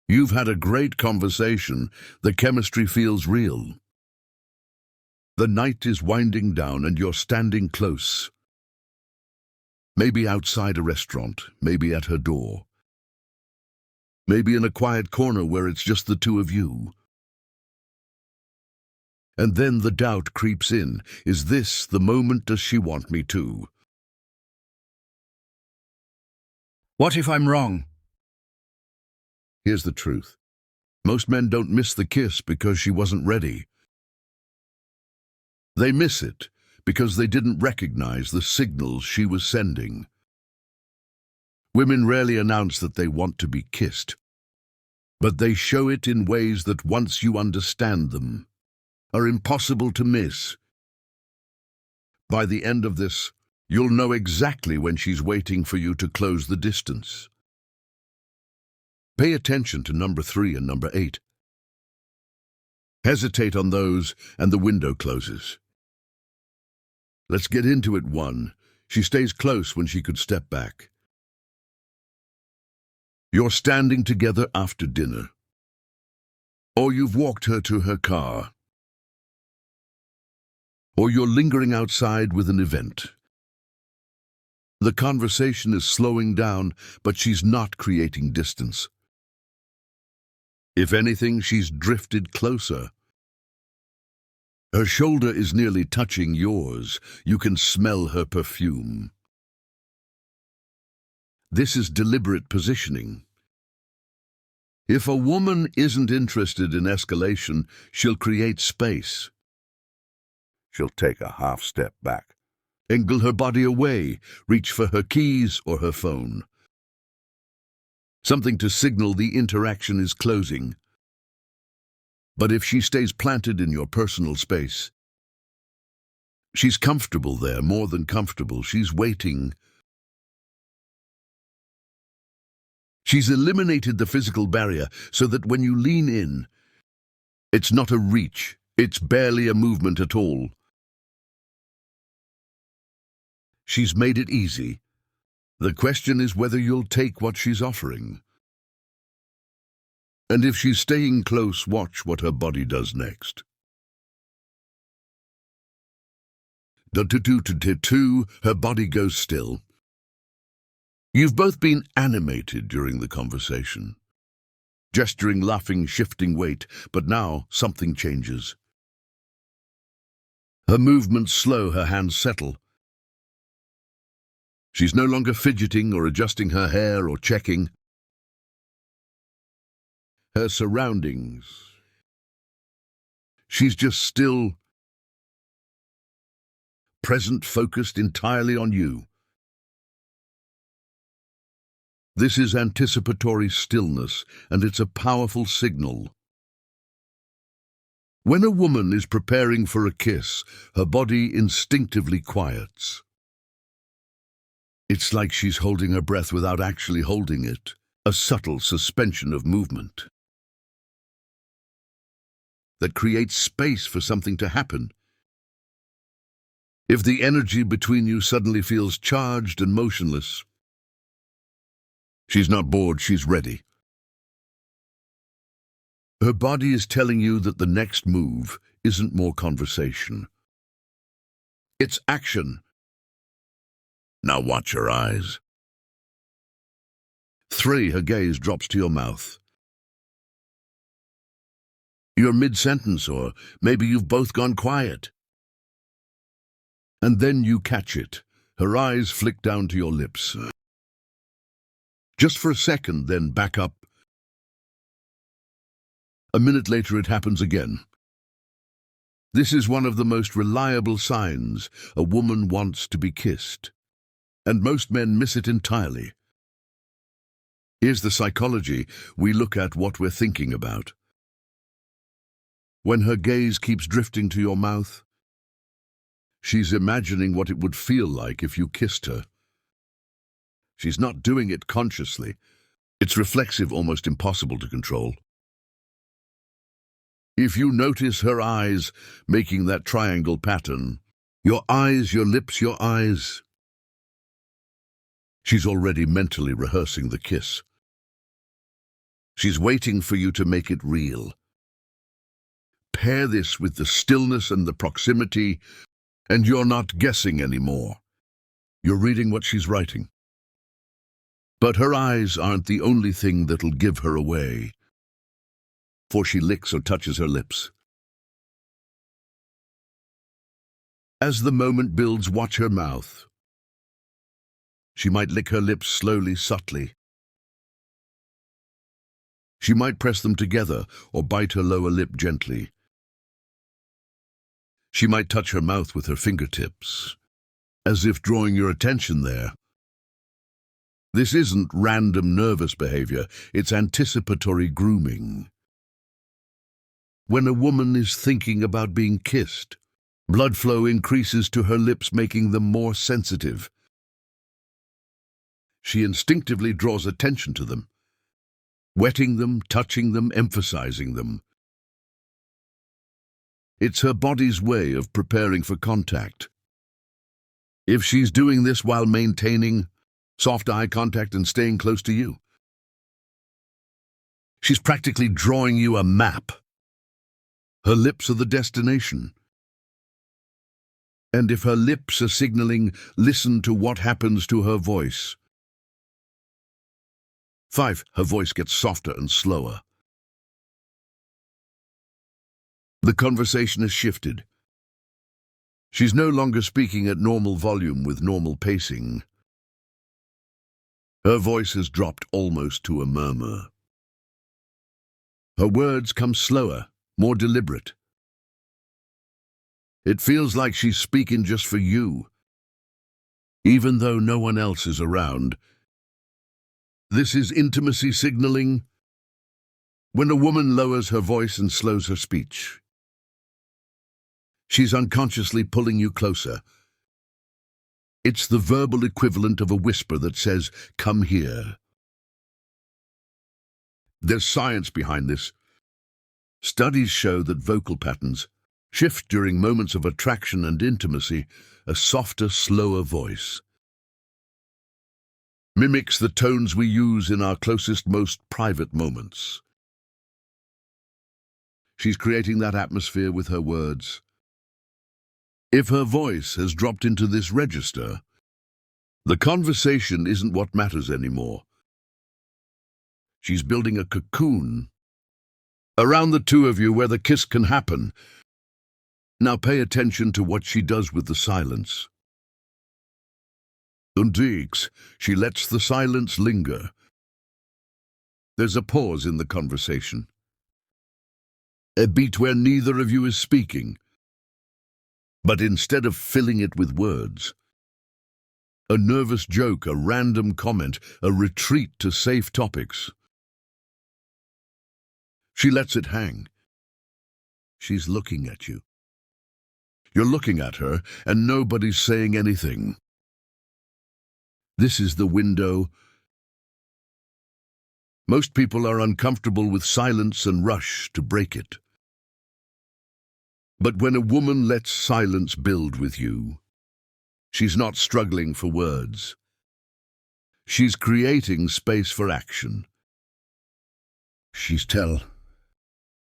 You've had a great conversation. The chemistry feels real. The night is winding down and you're standing close. Maybe outside a restaurant, maybe at her door. Maybe in a quiet corner where it's just the two of you. And then the doubt creeps in. Is this the moment? Does she want me to? What if I'm wrong? Here's the truth. Most men don't miss the kiss because she wasn't ready. They miss it because they didn't recognize the signals she was sending. Women rarely announce that they want to be kissed, but they show it in ways that, once you understand them, are impossible to miss. By the end of this, you'll know exactly when she's waiting for you to close the distance. Pay attention to number 3 and number 8. Hesitate on those and the window closes. Let's get into it. 1. She stays close when she could step back. You're standing together after dinner. Or you've walked her to her car. Or you're lingering outside with an event. The conversation is slowing down, but she's not creating distance. If anything, she's drifted closer. Her shoulder is nearly touching yours. You can smell her perfume. This is deliberate positioning. If a woman isn't interested in escalation, she'll create space. She'll take a half step back, angle her body away, reach for her keys or her phone. Something to signal the interaction is closing. But if she stays planted in your personal space, she's comfortable there, more than comfortable. She's waiting. She's eliminated the physical barrier so that when you lean in, it's not a reach, it's barely a movement at all. She's made it easy. The question is whether you'll take what she's offering. And if she's staying close, watch what her body does next. 2, her body goes still. You've both been animated during the conversation. Gesturing, laughing, shifting weight, but now something changes. Her movements slow, her hands settle. She's no longer fidgeting or adjusting her hair or checking. Her surroundings. She's just still, present, focused entirely on you. This is anticipatory stillness, and it's a powerful signal. When a woman is preparing for a kiss, her body instinctively quiets. It's like she's holding her breath without actually holding it, a subtle suspension of movement that creates space for something to happen. If the energy between you suddenly feels charged and motionless, she's not bored, she's ready. Her body is telling you that the next move isn't more conversation. It's action. Now watch her eyes. 3, her gaze drops to your mouth. You're mid-sentence, or maybe you've both gone quiet. And then you catch it. Her eyes flick down to your lips. Just for a second, then back up. A minute later, it happens again. This is one of the most reliable signs a woman wants to be kissed. And most men miss it entirely. Here's the psychology. We look at what we're thinking about. When her gaze keeps drifting to your mouth, she's imagining what it would feel like if you kissed her. She's not doing it consciously. It's reflexive, almost impossible to control. If you notice her eyes making that triangle pattern, your eyes, your lips, your eyes, she's already mentally rehearsing the kiss. She's waiting for you to make it real. Pair this with the stillness and the proximity, and you're not guessing anymore. You're reading what she's writing. But her eyes aren't the only thing that'll give her away, for she licks or touches her lips. As the moment builds, watch her mouth. She might lick her lips slowly, subtly. She might press them together or bite her lower lip gently. She might touch her mouth with her fingertips, as if drawing your attention there. This isn't random nervous behavior, it's anticipatory grooming. When a woman is thinking about being kissed, blood flow increases to her lips, making them more sensitive. She instinctively draws attention to them, wetting them, touching them, emphasizing them. It's her body's way of preparing for contact. If she's doing this while maintaining soft eye contact and staying close to you, she's practically drawing you a map. Her lips are the destination. And if her lips are signaling, listen to what happens to her voice. 5. Her voice gets softer and slower. The conversation has shifted. She's no longer speaking at normal volume with normal pacing. Her voice has dropped almost to a murmur. Her words come slower, more deliberate. It feels like she's speaking just for you, even though no one else is around. This is intimacy signaling. When a woman lowers her voice and slows her speech, she's unconsciously pulling you closer. It's the verbal equivalent of a whisper that says, "Come here." There's science behind this. Studies show that vocal patterns shift during moments of attraction and intimacy. A softer, slower voice mimics the tones we use in our closest, most private moments. She's creating that atmosphere with her words. If her voice has dropped into this register, the conversation isn't what matters anymore. She's building a cocoon around the two of you where the kiss can happen. Now pay attention to what she does with the silence. Undigs, she lets the silence linger. There's a pause in the conversation, a beat where neither of you is speaking. But instead of filling it with words, a nervous joke, a random comment, a retreat to safe topics, she lets it hang. She's looking at you. You're looking at her, and nobody's saying anything. This is the window. Most people are uncomfortable with silence and rush to break it. But when a woman lets silence build with you, she's not struggling for words. She's creating space for action. She's